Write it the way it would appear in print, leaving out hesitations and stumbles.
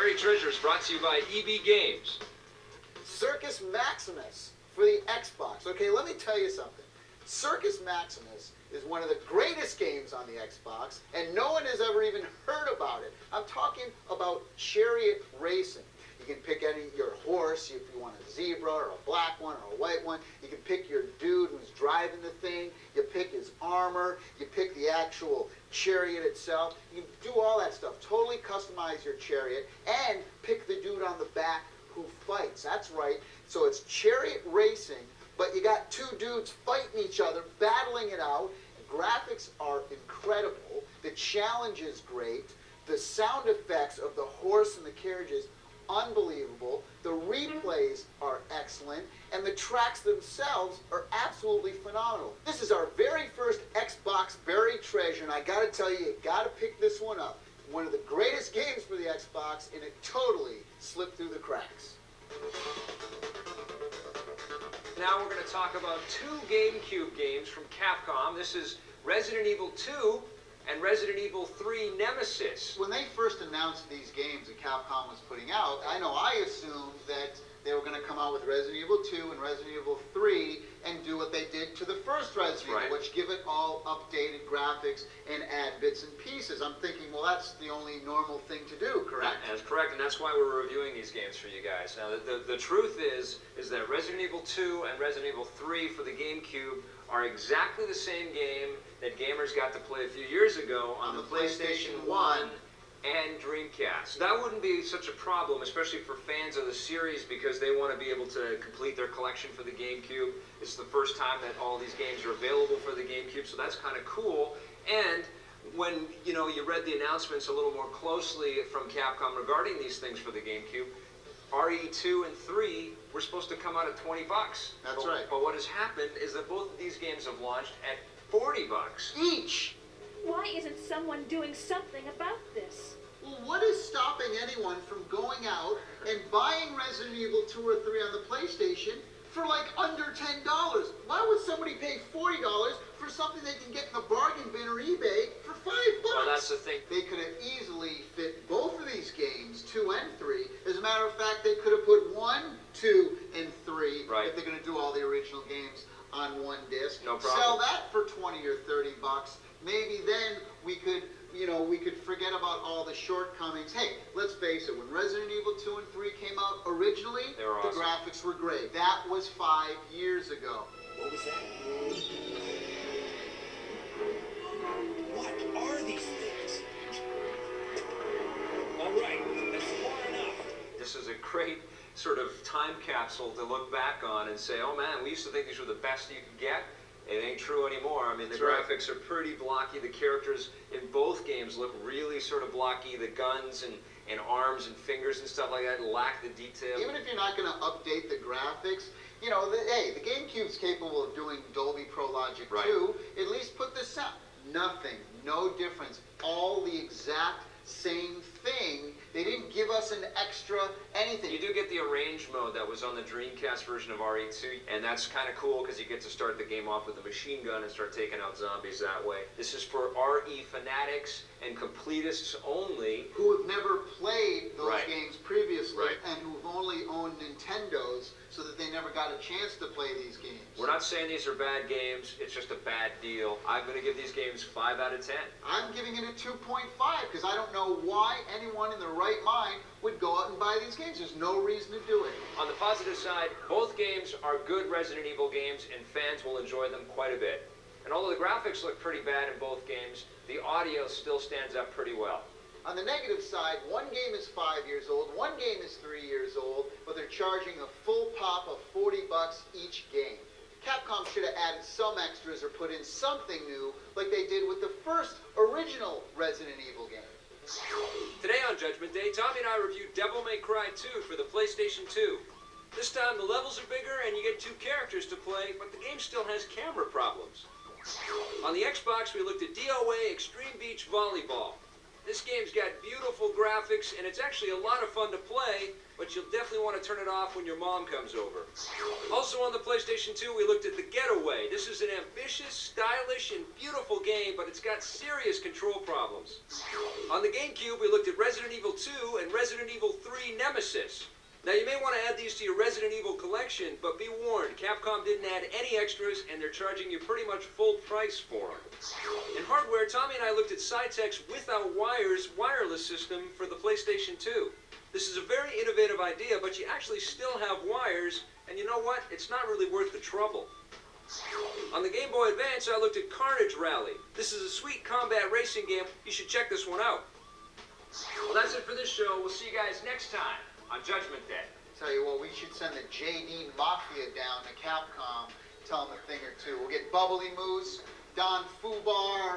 Buried Treasures brought to you by EB Games. Circus Maximus for the Xbox. Okay, let me tell you something. Circus Maximus is one of the greatest games on the Xbox, and no one has ever even heard about it. I'm talking about chariot racing. You can pick your horse if you want a zebra or a black one or a white one. You can pick your dude who's driving the thing. You pick his armor. You pick the actual chariot itself. You can do all that stuff. Totally customize your chariot and pick the dude on the back who fights. That's right. So it's chariot racing, but you got two dudes fighting each other, battling it out. The graphics are incredible. The challenge is great. The sound effects of the horse and the carriages, unbelievable. The replays are excellent, and the tracks themselves are absolutely phenomenal. This is our very first Xbox buried treasure, and I gotta tell you, you gotta pick this one up. One of the greatest games for the Xbox, and it totally slipped through the cracks. Now we're going to talk about two GameCube games from Capcom. This is Resident Evil 2 and Resident Evil 3 Nemesis. When they first announced these games that Capcom was putting out, I assumed that they were going to come out with Resident Evil 2 and Resident Evil 3 and do what they did to the first Resident Evil, which give it all updated graphics and add bits and pieces. I'm thinking, well, that's the only normal thing to do, correct? That's correct, and that's why we're reviewing these games for you guys. Now, the truth is that Resident Evil 2 and Resident Evil 3 for the GameCube are exactly the same game that gamers got to play a few years ago on the PlayStation 1 and Dreamcast. That wouldn't be such a problem, especially for fans of the series, because they want to be able to complete their collection for the GameCube. It's the first time that all these games are available for the GameCube, so that's kind of cool. And when you read the announcements a little more closely from Capcom regarding these things for the GameCube, RE2 and 3 were supposed to come out at $20. That's right. But what has happened is that both of these games have launched at $40 each. Why isn't someone doing something about this? Well, what is stopping anyone from going out and buying Resident Evil 2 or 3 on the PlayStation for like under $10? Why would somebody pay $40 for something they can get in the bargain bin or eBay for $5? Well, that's the thing. They could have easily fit both of these games, 2 and 3. As a matter of fact, they could have put 1, 2, and 3 if they're going to do all the original games on one disc. No problem. Sell that for $20 or $30. Maybe then we could, we could forget about all the shortcomings. Hey, let's face it, when Resident Evil 2 and 3 came out originally, they were awesome. The graphics were great. That was 5 years ago. What was that? What are these things? All right, that's far enough. This is a great sort of time capsule to look back on and say, oh man, we used to think these were the best you could get. It ain't true anymore. I mean, the graphics are pretty blocky. The characters in both games look really sort of blocky. The guns and arms and fingers and stuff like that lack the detail. Even if you're not going to update the graphics, the GameCube's capable of doing Dolby Pro Logic 2. At least put the sound. Nothing. No difference. All the exact same thing. They didn't give us an extra anything. You do get the arrange mode that was on the Dreamcast version of RE2, and that's kind of cool because you get to start the game off with a machine gun and start taking out zombies that way. This is for RE fanatics and completists only. Who have never played those games previously and who've only owned Nintendos, so that they never got a chance to play these games. We're not saying these are bad games, it's just a bad deal. I'm going to give these games 5 out of 10. I'm giving it a 2.5 because I don't know why anyone in their right mind would go out and buy these games. There's no reason to do it. On the positive side, both games are good Resident Evil games and fans will enjoy them quite a bit. And although the graphics look pretty bad in both games, the audio still stands up pretty well. On the negative side, one game is 5 years old, one game is 3 years old, but they're charging a full pop of $40 each game. Capcom should have added some extras or put in something new like they did with the first original Resident Evil game. Today on Judgment Day, Tommy and I reviewed Devil May Cry 2 for the PlayStation 2. This time the levels are bigger and you get 2 characters to play, but the game still has camera problems. On the Xbox, we looked at DOA Extreme Beach Volleyball. This game's got beautiful graphics, and it's actually a lot of fun to play, but you'll definitely want to turn it off when your mom comes over. Also on the PlayStation 2, we looked at The Getaway. This is an ambitious, stylish, and beautiful game, but it's got serious control problems. On the GameCube, we looked at Resident Evil 2 and Resident Evil Nemesis. Now, you may want to add these to your Resident Evil collection, but be warned, Capcom didn't add any extras, and they're charging you pretty much full price for them. In hardware, Tommy and I looked at Cytek's without wires wireless system for the PlayStation 2. This is a very innovative idea, but you actually still have wires, and you know what? It's not really worth the trouble. On the Game Boy Advance, I looked at Carnage Rally. This is a sweet combat racing game. You should check this one out. Well, that's it for this show. We'll see you guys next time on Judgment Day. Tell you what, we should send the JD Mafia down to Capcom, tell them a thing or two. We'll get Bubbly Moose, Don Fubar.